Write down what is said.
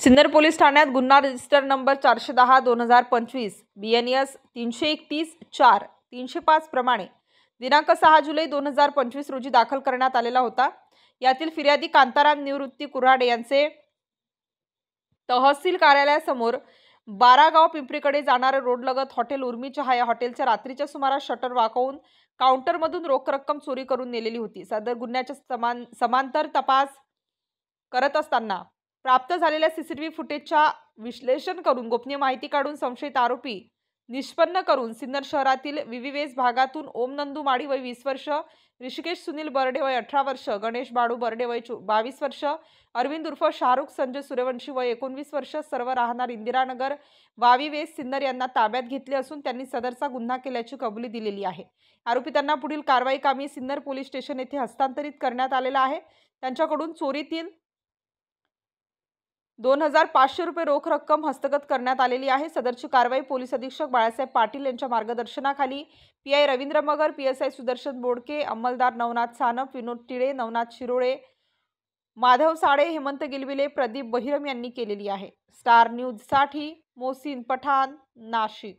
Sinnar police ठाण्यात गुन्हा register number 410/2025 BNS 331-4-305 प्रमाणे दिनांक 6 जुलै 2025 रोजी दाखल करण्यात आलेला होता। यातील फिर्यादी कांताराम निवृत्ती कुऱ्हाडे यांचे तहसील कार्यालयासमोर 12 गाव पिंपरीकडे जाणारे रोडलगत हॉटेल उर्मी चहा या हॉटेलच्या रात्रीच्या सुमारास शटर वाकवून काउंटरमधून रोख रक्कम चोरी करून नेलेली होती। सदर गुन्ह्याच्या समांतर तपास करत असताना प्राप्त झालेल्या सीसीटीव्ही फुटेजच्या विश्लेषण करून गोपनीय माहिती काढून संशयित आरोपी निष्पन्न करून सिन्नर शहरातील विविवेस भागातून ओम नंदू माडी वय 20 वर्ष, ऋषिकेश सुनील बर्डे वय 18 वर्ष, गणेश बाडू बर्डे वय 22 वर्ष, अरविंद उर्फ शाहरुख संजय सूर्यवंशी वय 19 वर्ष, सर्व राहणार इंदिरानगर वावी वेस सिन्नर यांना ताब्यात घेतले असून त्यांनी सदरचा गुन्हा केल्याची कबुली दिलेली आहे। आरोपितांना पुढील कारवाई कामी सिन्नर पोलीस स्टेशन येथे हस्तांतरित करण्यात आलेला आहे। त्यांच्याकडून चोरीतील 2500 रुपये रोख रक्कम हस्तगत करण्यात आलेली आहे। सदरची कारवाई पोलीस अधीक्षक बाळासाहेब पाटील यांच्या मार्गदर्शनाखाली PI रवींद्र मगर, PSI सुदर्शन बोडके, अंमलदार नवनाथ सानप, विनोद टिळे, नवनाथ शिरोळे, माधव साडे, हेमंत गिलविले, प्रदीप बहिरम यांनी केलेली आहे। स्टार न्यूज साठी मोहसिन पठाण, नाशिक।